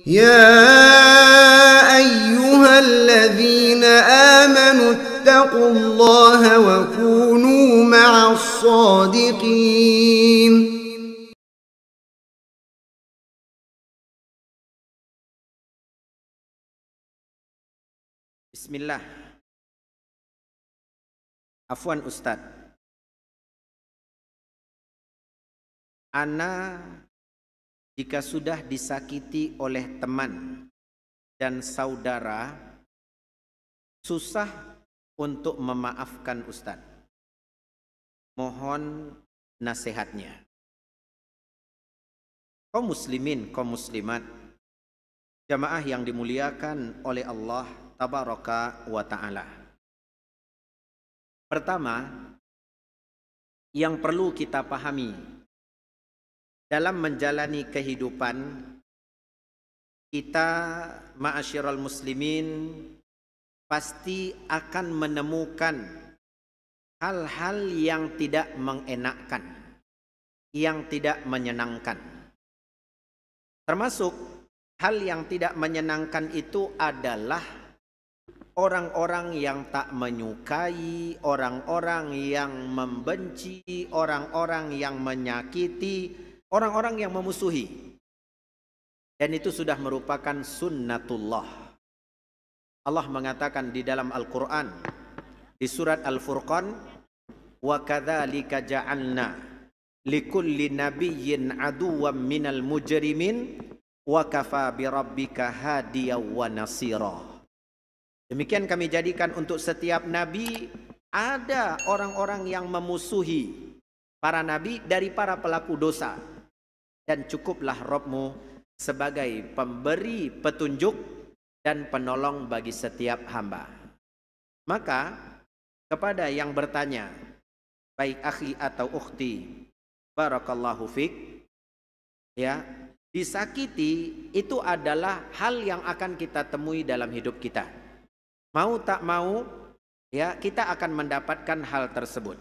يا أيها الذين آمنوا اتقوا الله وكونوا مع الصادقين. Bismillah. Afwan Ustaz, ana jika sudah disakiti oleh teman dan saudara, susah untuk memaafkan Ustaz. Mohon nasihatnya. Kaum muslimin, kaum muslimat, jamaah yang dimuliakan oleh Allah Tabaraka wa Ta'ala. Pertama, yang perlu kita pahami dalam menjalani kehidupan kita, ma'asyiral muslimin, pasti akan menemukan hal-hal yang tidak mengenakkan, yang tidak menyenangkan. Termasuk hal yang tidak menyenangkan itu adalah orang-orang yang tak menyukai, orang-orang yang membenci, orang-orang yang menyakiti, orang-orang yang memusuhi. Dan itu sudah merupakan sunnatullah. Allah mengatakan di dalam Al-Quran, di surat Al-Furqan, wa kadzalika ja'alna likulli nabiyyin aduwwan minal mujrimin wa kafa birabbika hadiyan wa nasira. Demikian kami jadikan untuk setiap nabi ada orang-orang yang memusuhi para nabi dari para pelaku dosa. Dan cukuplah Rabbmu sebagai pemberi petunjuk dan penolong bagi setiap hamba. Maka kepada yang bertanya, baik akhi atau ukhti, barakallahu fik, ya, disakiti itu adalah hal yang akan kita temui dalam hidup kita. Mau tak mau, ya, kita akan mendapatkan hal tersebut.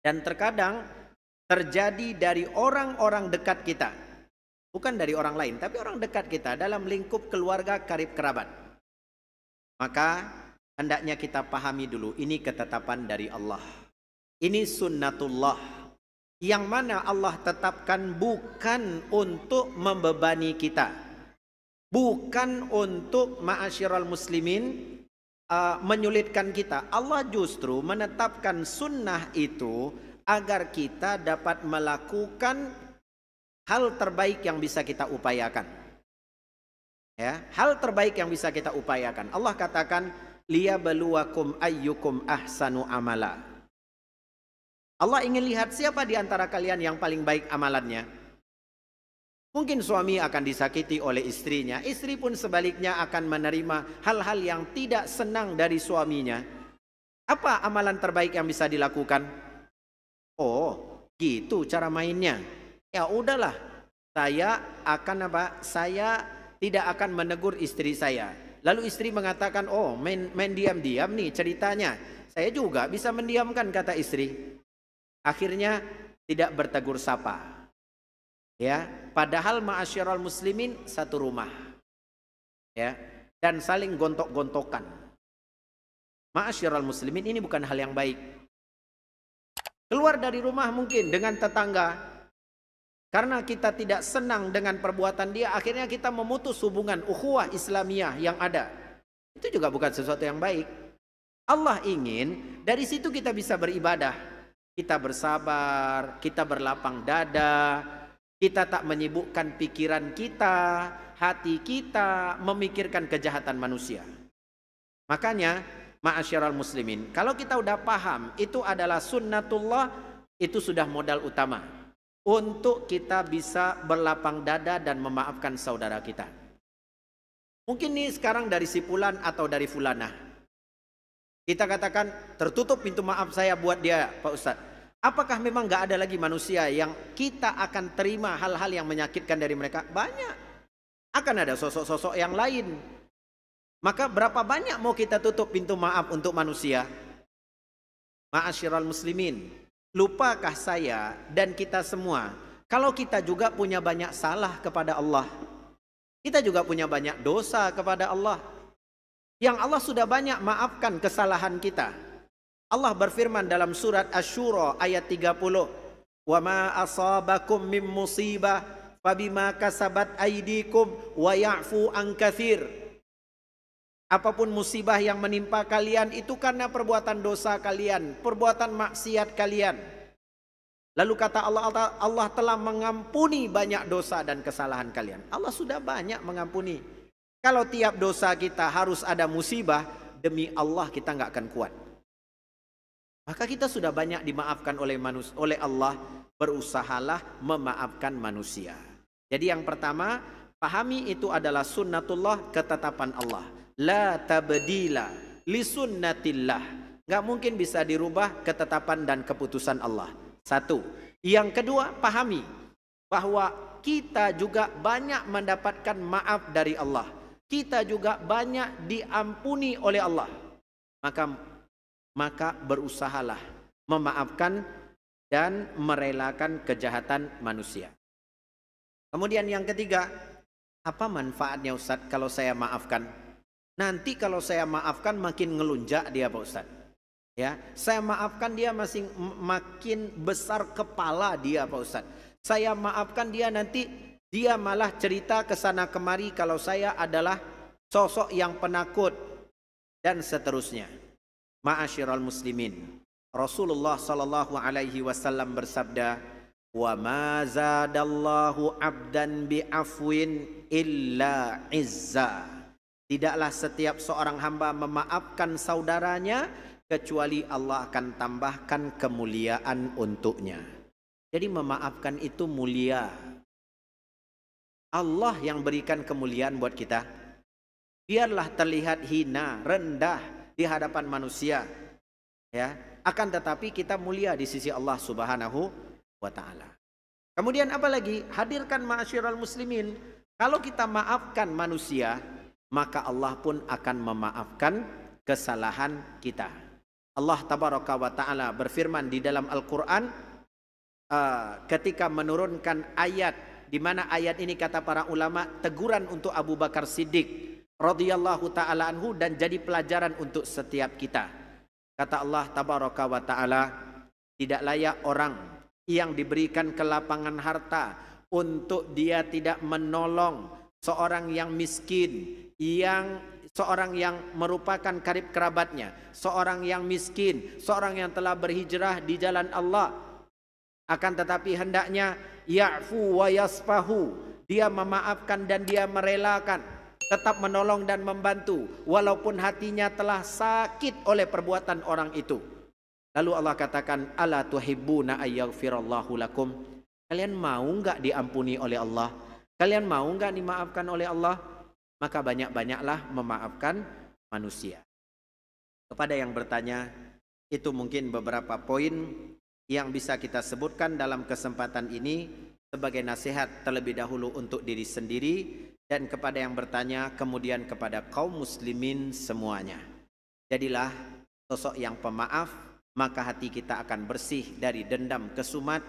Dan terkadang terjadi dari orang-orang dekat kita. Bukan dari orang lain, tapi orang dekat kita dalam lingkup keluarga karib kerabat. Maka hendaknya kita pahami dulu, ini ketetapan dari Allah. Ini sunnatullah. Yang mana Allah tetapkan bukan untuk membebani kita. Bukan untuk ma'asyiral muslimin menyulitkan kita. Allah justru menetapkan sunnah itu agar kita dapat melakukan hal terbaik yang bisa kita upayakan. Ya, hal terbaik yang bisa kita upayakan. Allah katakan, liyabluwakum ayyukum ahsanu amala. Allah ingin lihat siapa di antara kalian yang paling baik amalannya. Mungkin suami akan disakiti oleh istrinya, istri pun sebaliknya akan menerima hal-hal yang tidak senang dari suaminya. Apa amalan terbaik yang bisa dilakukan? Oh, gitu cara mainnya. Ya udahlah, saya akan apa? Saya tidak akan menegur istri saya. Lalu istri mengatakan, oh main diam-diam nih ceritanya. Saya juga bisa mendiamkan, kata istri. Akhirnya tidak bertegur sapa. Ya, padahal ma'asyiral muslimin satu rumah. Ya, dan saling gontok-gontokan. Ma'asyiral muslimin ini bukan hal yang baik. Keluar dari rumah mungkin dengan tetangga. Karena kita tidak senang dengan perbuatan dia, akhirnya kita memutus hubungan ukhuwah Islamiyah yang ada. Itu juga bukan sesuatu yang baik. Allah ingin dari situ kita bisa beribadah. Kita bersabar, kita berlapang dada, kita tak menyibukkan pikiran kita, hati kita, memikirkan kejahatan manusia. Makanya, ma'asyiral muslimin, kalau kita udah paham itu adalah sunnatullah, itu sudah modal utama untuk kita bisa berlapang dada dan memaafkan saudara kita. Mungkin nih sekarang dari si fulan atau dari fulanah, kita katakan tertutup pintu maaf saya buat dia, Pak Ustadz. Apakah memang gak ada lagi manusia yang kita akan terima hal-hal yang menyakitkan dari mereka? Banyak. Akan ada sosok-sosok yang lain. Maka berapa banyak mau kita tutup pintu maaf untuk manusia? Ma'asyiral muslimin, lupakah saya dan kita semua kalau kita juga punya banyak salah kepada Allah? Kita juga punya banyak dosa kepada Allah. Yang Allah sudah banyak maafkan kesalahan kita. Allah berfirman dalam surat Asy-Syura ayat 30. Wa ma asabakum min musibah fabima kasabat aydikum wa ya'fu an katsir. Apapun musibah yang menimpa kalian itu karena perbuatan dosa kalian, perbuatan maksiat kalian. Lalu kata Allah, Allah telah mengampuni banyak dosa dan kesalahan kalian. Allah sudah banyak mengampuni. Kalau tiap dosa kita harus ada musibah, demi Allah kita nggak akan kuat. Maka kita sudah banyak dimaafkan oleh Allah, berusahalah memaafkan manusia. Jadi yang pertama, pahami itu adalah sunnatullah, ketetapan Allah. La tabdila li sunnatillah. Nggak mungkin bisa dirubah ketetapan dan keputusan Allah. Satu. Yang kedua, pahami bahwa kita juga banyak mendapatkan maaf dari Allah. Kita juga banyak diampuni oleh Allah. Maka berusahalah memaafkan dan merelakan kejahatan manusia. Kemudian yang ketiga, apa manfaatnya Ustaz kalau saya maafkan? Nanti kalau saya maafkan makin ngelunjak dia Pak Ustaz. Ya, saya maafkan dia makin besar kepala dia Pak Ustaz. Saya maafkan dia nanti dia malah cerita ke sana kemari kalau saya adalah sosok yang penakut dan seterusnya. Ma'asyiral muslimin, Rasulullah sallallahu alaihi wasallam bersabda, "Wa ma zadallahu 'abdan bi'afwin illa 'izza." Tidaklah setiap seorang hamba memaafkan saudaranya kecuali Allah akan tambahkan kemuliaan untuknya. Jadi memaafkan itu mulia. Allah yang berikan kemuliaan buat kita. Biarlah terlihat hina, rendah di hadapan manusia. Ya, akan tetapi kita mulia di sisi Allah Subhanahu wa taala. Kemudian apa lagi? Hadirkan ma'asyiral muslimin. Kalau kita maafkan manusia, maka Allah pun akan memaafkan kesalahan kita. Allah tabaraka wa ta'ala berfirman di dalam Al-Quran ketika menurunkan ayat, di mana ayat ini kata para ulama teguran untuk Abu Bakar Siddiq radhiyallahu ta'ala anhu dan jadi pelajaran untuk setiap kita. Kata Allah tabaraka wa ta'ala, tidak layak orang yang diberikan kelapangan harta untuk dia tidak menolong seorang yang miskin, seorang yang merupakan karib kerabatnya, seorang yang miskin, seorang yang telah berhijrah di jalan Allah. Akan tetapi hendaknya ya'fu wa yasfahu, dia memaafkan dan dia merelakan, tetap menolong dan membantu walaupun hatinya telah sakit oleh perbuatan orang itu. Lalu Allah katakan, ala tuhibbuna ayyaghfirallahu lakum. Kalian mau enggak diampuni oleh Allah? Kalian mau enggak dimaafkan oleh Allah? Maka banyak-banyaklah memaafkan manusia. Kepada yang bertanya, itu mungkin beberapa poin yang bisa kita sebutkan dalam kesempatan ini sebagai nasihat terlebih dahulu untuk diri sendiri, dan kepada yang bertanya kemudian kepada kaum muslimin semuanya. Jadilah sosok yang pemaaf, maka hati kita akan bersih dari dendam kesumat,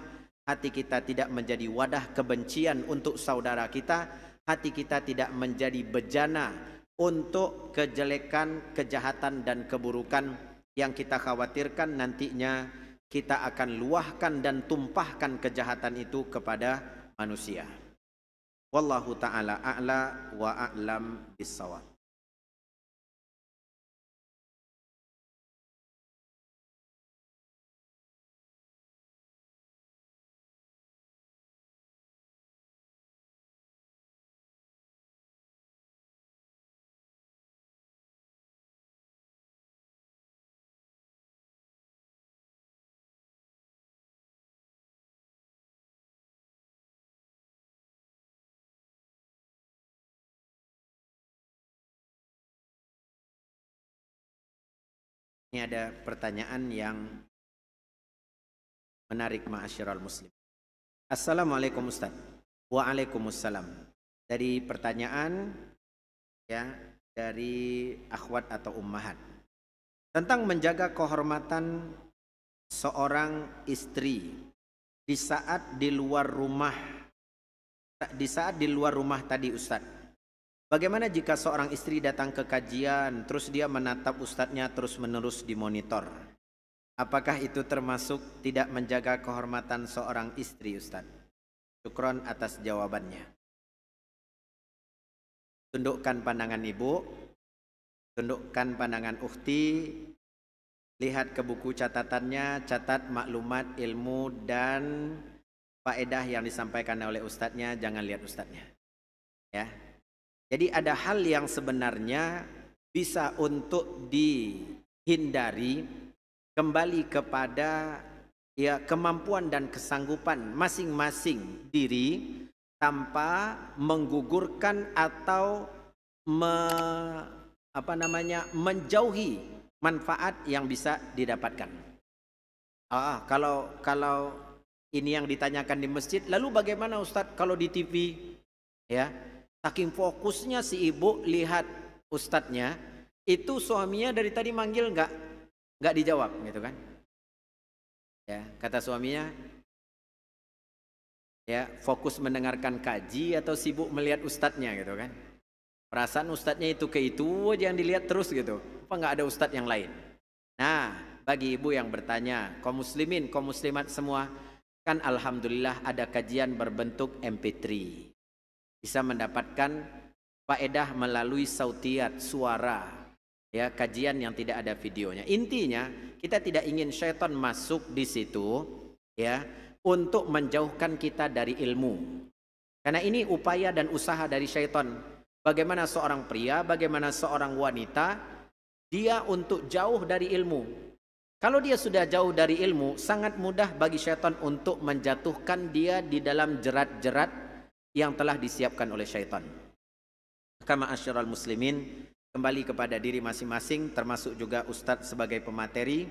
hati kita tidak menjadi wadah kebencian untuk saudara kita, hati kita tidak menjadi bejana untuk kejelekan, kejahatan dan keburukan yang kita khawatirkan nantinya kita akan luahkan dan tumpahkan kejahatan itu kepada manusia. Wallahu ta'ala a'la wa a'lam bis-shawab. Ini ada pertanyaan yang menarik ma'asyiral muslim. Assalamualaikum Ustaz. Waalaikumsalam. Dari pertanyaan ya dari akhwat atau ummahat tentang menjaga kehormatan seorang istri di saat di luar rumah tadi Ustaz. Bagaimana jika seorang istri datang ke kajian, terus dia menatap ustadznya terus-menerus di monitor? Apakah itu termasuk tidak menjaga kehormatan seorang istri, Ustadz? Syukron atas jawabannya. Tundukkan pandangan ibu, tundukkan pandangan ukhti, lihat ke buku catatannya, catat maklumat, ilmu, dan faedah yang disampaikan oleh ustadznya, jangan lihat ustadznya. Ya. Jadi ada hal yang sebenarnya bisa untuk dihindari, kembali kepada ya kemampuan dan kesanggupan masing-masing diri tanpa menggugurkan atau menjauhi manfaat yang bisa didapatkan. Kalau ini yang ditanyakan di masjid, lalu bagaimana Ustadz kalau di TV? Ya, saking fokusnya si ibu lihat ustadznya, itu suaminya dari tadi manggil nggak dijawab gitu kan? Ya, kata suaminya, ya fokus mendengarkan kaji atau sibuk melihat ustadznya gitu kan? Perasaan ustadznya itu aja yang dilihat terus gitu. Apa nggak ada ustadz yang lain? Nah, bagi ibu yang bertanya, kaum muslimin, kaum muslimat semua, kan alhamdulillah ada kajian berbentuk MP3. Bisa mendapatkan faedah melalui sautiat, suara, ya kajian yang tidak ada videonya. Intinya kita tidak ingin syaitan masuk di situ, ya, untuk menjauhkan kita dari ilmu. Karena ini upaya dan usaha dari syaitan. Bagaimana seorang pria, bagaimana seorang wanita, dia untuk jauh dari ilmu. Kalau dia sudah jauh dari ilmu, sangat mudah bagi syaitan untuk menjatuhkan dia di dalam jerat-jerat yang telah disiapkan oleh syaitan. Kama asyiral muslimin, kembali kepada diri masing-masing, termasuk juga ustadz sebagai pemateri,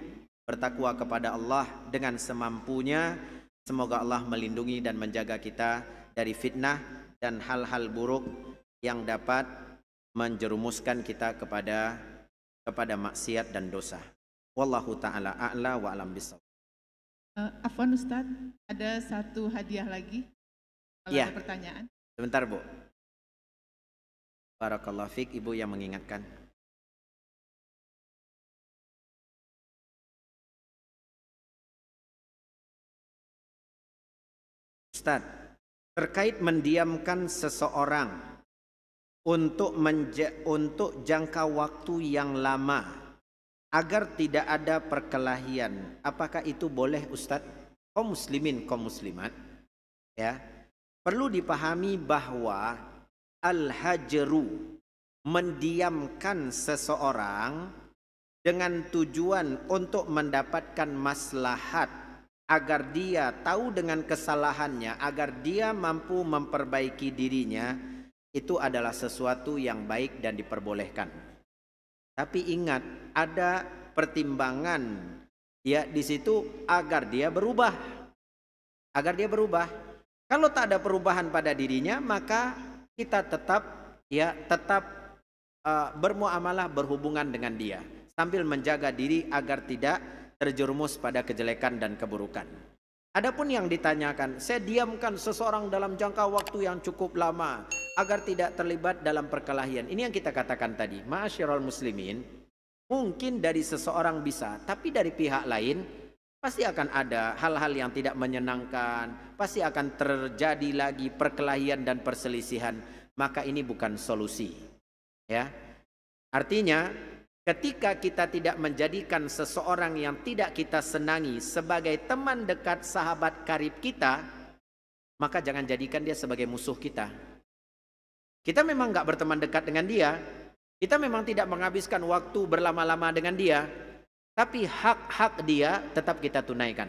bertakwa kepada Allah dengan semampunya. Semoga Allah melindungi dan menjaga kita dari fitnah dan hal-hal buruk yang dapat menjerumuskan kita kepada maksiat dan dosa. Wallahu ta'ala a'la wa alam bisawab. Afwan Ustadz, ada satu hadiah lagi. Kalau ya, ada pertanyaan. Sebentar Bu. Barakallahu fiik, Ibu yang mengingatkan. Ustaz, terkait mendiamkan seseorang untuk jangka waktu yang lama agar tidak ada perkelahian, apakah itu boleh Ustaz? Kaum muslimin, kaum muslimat, ya, perlu dipahami bahwa al-hajru, mendiamkan seseorang dengan tujuan untuk mendapatkan maslahat agar dia tahu dengan kesalahannya, agar dia mampu memperbaiki dirinya, itu adalah sesuatu yang baik dan diperbolehkan. Tapi ingat, ada pertimbangan ya di situ agar dia berubah. Agar dia berubah. Kalau tak ada perubahan pada dirinya, maka kita tetap bermuamalah, berhubungan dengan dia sambil menjaga diri agar tidak terjerumus pada kejelekan dan keburukan. Adapun yang ditanyakan, saya diamkan seseorang dalam jangka waktu yang cukup lama agar tidak terlibat dalam perkelahian. Ini yang kita katakan tadi, ma'asyiral muslimin, mungkin dari seseorang bisa, tapi dari pihak lain pasti akan ada hal-hal yang tidak menyenangkan, pasti akan terjadi lagi perkelahian dan perselisihan, maka ini bukan solusi. Ya. Artinya, ketika kita tidak menjadikan seseorang yang tidak kita senangi sebagai teman dekat, sahabat karib kita, maka jangan jadikan dia sebagai musuh kita. Kita memang nggak berteman dekat dengan dia, kita memang tidak menghabiskan waktu berlama-lama dengan dia, tapi hak-hak dia tetap kita tunaikan.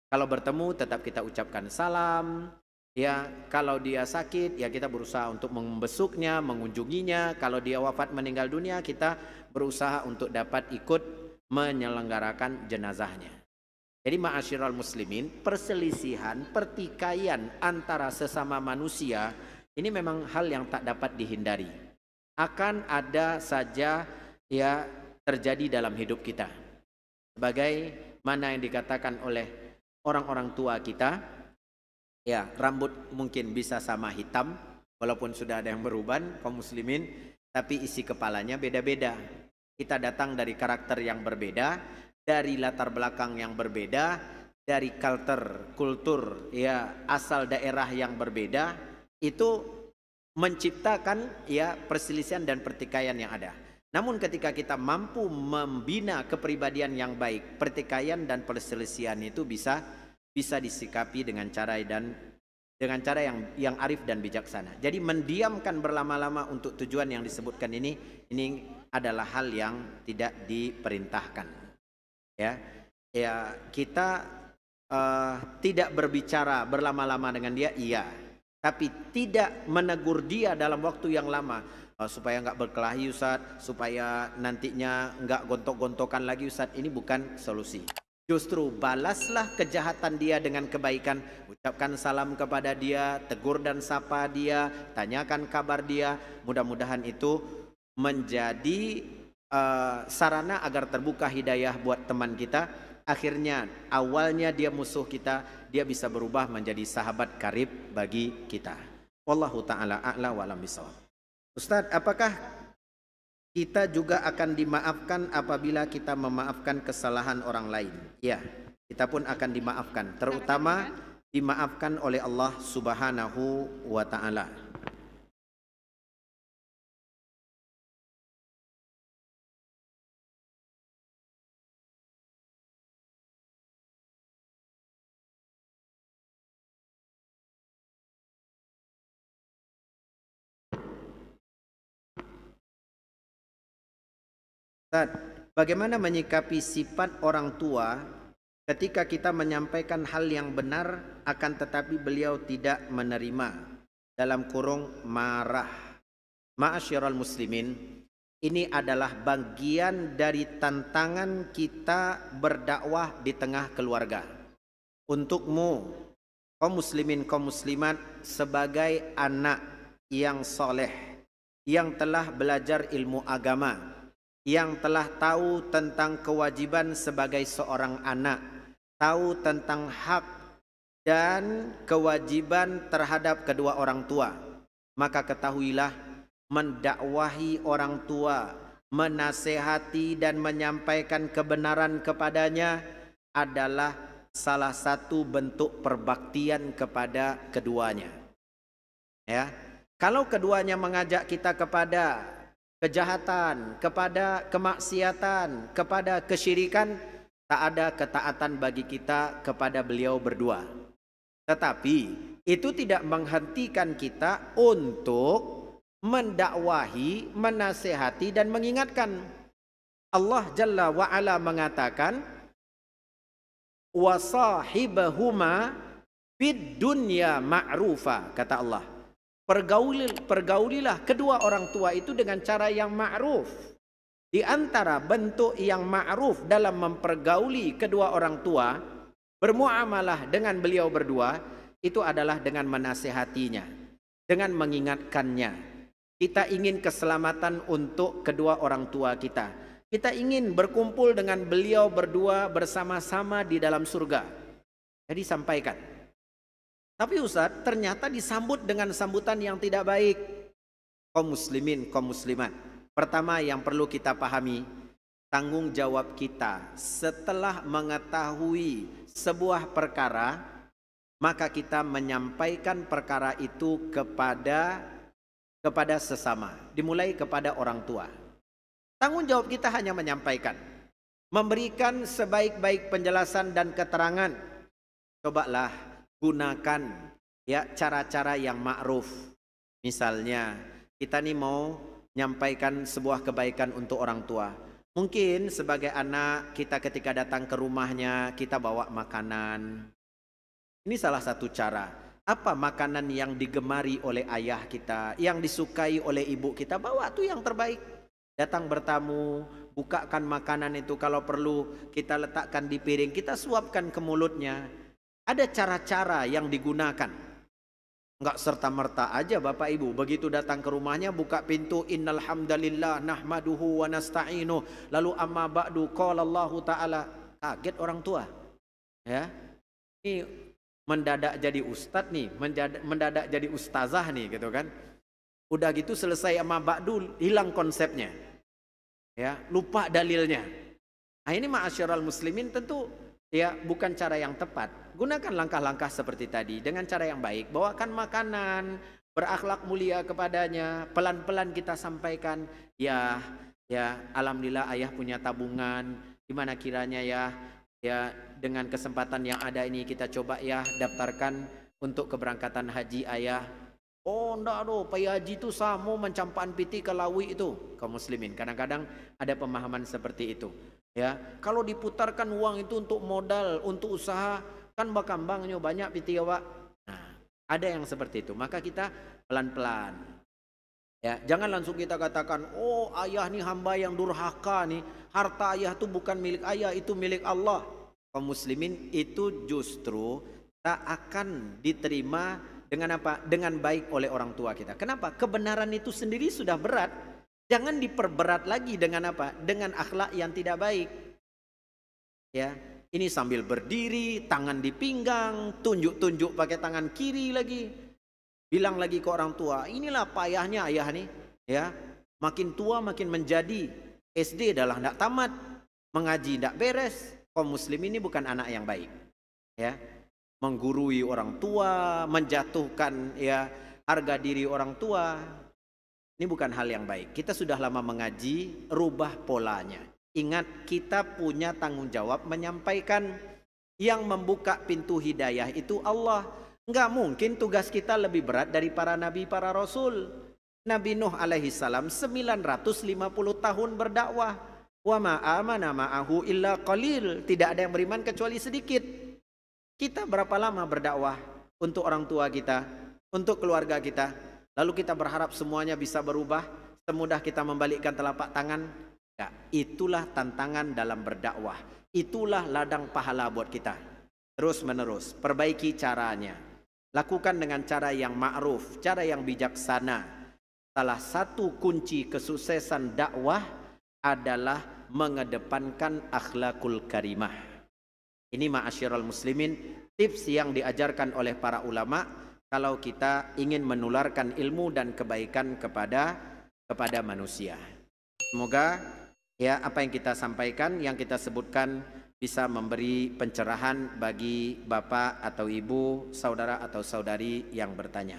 Kalau bertemu tetap kita ucapkan salam. Ya, kalau dia sakit ya kita berusaha untuk membesuknya, mengunjunginya. Kalau dia wafat meninggal dunia, kita berusaha untuk dapat ikut menyelenggarakan jenazahnya. Jadi ma'asyiral muslimin, perselisihan, pertikaian antara sesama manusia ini memang hal yang tak dapat dihindari. Akan ada saja ya terjadi dalam hidup kita. Sebagai mana yang dikatakan oleh orang-orang tua kita, ya rambut mungkin bisa sama hitam, Walaupun sudah ada yang beruban, kaum muslimin, tapi isi kepalanya beda-beda. Kita datang dari karakter yang berbeda, dari latar belakang yang berbeda, dari kultur ya asal daerah yang berbeda, itu menciptakan ya perselisihan dan pertikaian yang ada. Namun ketika kita mampu membina kepribadian yang baik, pertikaian dan perselisihan itu bisa disikapi dengan cara yang arif dan bijaksana. Jadi mendiamkan berlama-lama untuk tujuan yang disebutkan ini adalah hal yang tidak diperintahkan. Ya kita tidak berbicara berlama-lama dengan dia, iya, tapi tidak menegur dia dalam waktu yang lama. Supaya nggak berkelahi Ustaz, supaya nantinya nggak gontok-gontokan lagi Ustaz, ini bukan solusi. Justru balaslah kejahatan dia dengan kebaikan, ucapkan salam kepada dia, tegur dan sapa dia, tanyakan kabar dia. Mudah-mudahan itu menjadi sarana agar terbuka hidayah buat teman kita. Akhirnya awalnya dia musuh kita, dia bisa berubah menjadi sahabat karib bagi kita. Wallahu ta'ala a'la wa alam bishawab. Ustadz, apakah kita juga akan dimaafkan apabila kita memaafkan kesalahan orang lain? Ya, kita pun akan dimaafkan, terutama dimaafkan oleh Allah Subhanahu wa ta'ala. Bagaimana menyikapi sifat orang tua ketika kita menyampaikan hal yang benar akan tetapi beliau tidak menerima, dalam kurung marah? Ma'asyiral muslimin, ini adalah bagian dari tantangan kita berdakwah di tengah keluarga. Untukmu kaum muslimin, kaum muslimat, sebagai anak yang soleh, yang telah belajar ilmu agama, yang telah tahu tentang kewajiban sebagai seorang anak, tahu tentang hak dan kewajiban terhadap kedua orang tua, maka ketahuilah, mendakwahi orang tua, menasehati dan menyampaikan kebenaran kepadanya adalah salah satu bentuk perbaktian kepada keduanya. Ya, kalau keduanya mengajak kita kepada kejahatan, kepada kemaksiatan, kepada kesyirikan, tak ada ketaatan bagi kita kepada beliau berdua. Tetapi itu tidak menghentikan kita untuk mendakwahi, menasehati dan mengingatkan. Allah Jalla wa'ala mengatakan, wasahibahuma fid dunya ma'rufa, kata Allah. Pergaulilah kedua orang tua itu dengan cara yang ma'ruf. Di antara bentuk yang ma'ruf dalam mempergauli kedua orang tua, bermuamalah dengan beliau berdua, itu adalah dengan menasehatinya, dengan mengingatkannya. Kita ingin keselamatan untuk kedua orang tua kita. Kita ingin berkumpul dengan beliau berdua bersama-sama di dalam surga. Jadi sampaikan. Tapi Ustaz, ternyata disambut dengan sambutan yang tidak baik. Kaum muslimin, kaum muslimat, pertama yang perlu kita pahami, tanggung jawab kita setelah mengetahui sebuah perkara, maka kita menyampaikan perkara itu kepada sesama, dimulai kepada orang tua. Tanggung jawab kita hanya menyampaikan, memberikan sebaik-baik penjelasan dan keterangan. Cobalah gunakan ya cara-cara yang ma'ruf. Misalnya kita nih mau nyampaikan sebuah kebaikan untuk orang tua. Mungkin sebagai anak kita ketika datang ke rumahnya kita bawa makanan. Ini salah satu cara. Apa makanan yang digemari oleh ayah kita, yang disukai oleh ibu kita, bawa tuh yang terbaik. Datang bertamu, bukakan makanan itu, kalau perlu kita letakkan di piring, kita suapkan ke mulutnya. Ada cara-cara yang digunakan. Enggak serta-merta aja Bapak Ibu begitu datang ke rumahnya buka pintu, innal hamdalillah nahmaduhu wa nasta'inu, lalu amma ba'du qala Allah taala. Kaget orang tua. Ya. Ini mendadak jadi ustadz nih, mendadak jadi ustazah nih gitu kan. Udah gitu selesai sama ba'du, hilang konsepnya. Ya, lupa dalilnya. Nah, ini ma'asyiral muslimin tentu ya bukan cara yang tepat. Gunakan langkah-langkah seperti tadi dengan cara yang baik. Bawakan makanan, berakhlak mulia kepadanya, pelan-pelan kita sampaikan, ya alhamdulillah ayah punya tabungan, gimana kiranya ya dengan kesempatan yang ada ini kita coba ya daftarkan untuk keberangkatan haji ayah. Oh enggak doh, pai haji itu samo mencampaan piti kalawi itu. Kaum muslimin kadang-kadang ada pemahaman seperti itu. Ya, kalau diputarkan uang itu untuk modal, untuk usaha, kan bakambangnya banyak piti ya, Pak. Nah, ada yang seperti itu. Maka kita pelan-pelan. Ya, jangan langsung kita katakan, oh ayah nih hamba yang durhaka nih, harta ayah itu bukan milik ayah, itu milik Allah. Kaum muslimin itu justru tak akan diterima dengan apa? Dengan baik oleh orang tua kita. Kenapa? Kebenaran itu sendiri sudah berat. Jangan diperberat lagi dengan apa? Dengan akhlak yang tidak baik. Ya, ini sambil berdiri, tangan di pinggang, tunjuk-tunjuk pakai tangan kiri lagi. Bilang lagi ke orang tua, inilah payahnya ayah nih, ya. Makin tua makin menjadi, SD adalah tidak tamat, mengaji tidak beres. Kaum muslim ini bukan anak yang baik, ya. Menggurui orang tua, menjatuhkan ya harga diri orang tua. Ini bukan hal yang baik. Kita sudah lama mengaji, rubah polanya. Ingat, kita punya tanggung jawab menyampaikan. Yang membuka pintu hidayah itu Allah. Enggak mungkin tugas kita lebih berat dari para nabi, para rasul. Nabi Nuh alaihi salam 950 tahun berdakwah. Wa ma amana ma'ahu illa qalil. Tidak ada yang beriman kecuali sedikit. Kita berapa lama berdakwah untuk orang tua kita, untuk keluarga kita, lalu kita berharap semuanya bisa berubah, semudah kita membalikkan telapak tangan? Ya, itulah tantangan dalam berdakwah. Itulah ladang pahala buat kita. Terus menerus, perbaiki caranya. Lakukan dengan cara yang ma'ruf, cara yang bijaksana. Salah satu kunci kesuksesan dakwah adalah mengedepankan akhlakul karimah. Ini ma'asyiral muslimin, tips yang diajarkan oleh para ulama kalau kita ingin menularkan ilmu dan kebaikan kepada manusia. Semoga ya apa yang kita sampaikan, yang kita sebutkan bisa memberi pencerahan bagi bapak atau ibu, saudara atau saudari yang bertanya.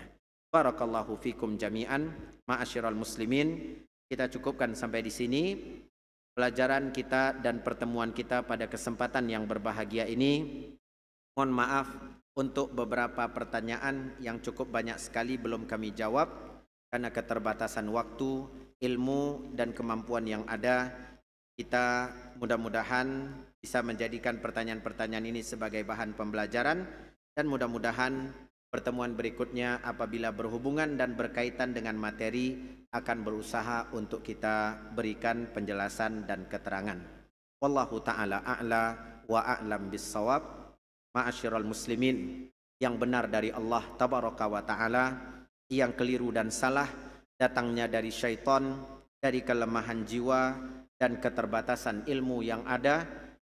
Barakallahu fikum jami'an, ma'asyiral muslimin. Kita cukupkan sampai di sini. Pelajaran kita dan pertemuan kita pada kesempatan yang berbahagia ini. Mohon maaf untuk beberapa pertanyaan yang cukup banyak sekali belum kami jawab karena keterbatasan waktu, ilmu dan kemampuan yang ada. Kita mudah-mudahan bisa menjadikan pertanyaan-pertanyaan ini sebagai bahan pembelajaran dan mudah-mudahan pertemuan berikutnya apabila berhubungan dan berkaitan dengan materi akan berusaha untuk kita berikan penjelasan dan keterangan. Wallahu ta'ala a'la wa a'lam bis-shawab. Ma'asyiral muslimin, yang benar dari Allah tabaraka wa ta'ala, yang keliru dan salah datangnya dari syaitan, dari kelemahan jiwa dan keterbatasan ilmu yang ada.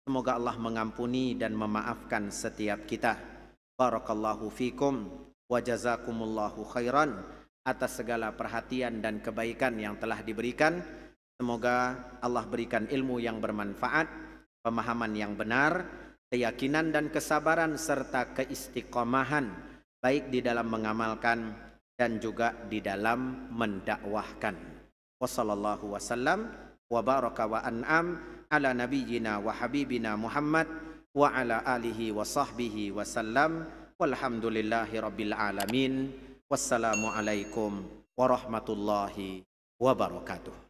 Semoga Allah mengampuni dan memaafkan setiap kita. Barakallahu fikum wa jazakumullahu khairan atas segala perhatian dan kebaikan yang telah diberikan. Semoga Allah berikan ilmu yang bermanfaat, pemahaman yang benar, keyakinan dan kesabaran serta keistiqomahan baik di dalam mengamalkan dan juga di dalam mendakwahkan. Wassallallahu wasallam wa baraka wa an'am ala nabiyyina wa habibina Muhammad wa ala alihi wa sahbihi wasallam. Walhamdulillahi rabbil alamin. Wassalamualaikum warahmatullahi wabarakatuh.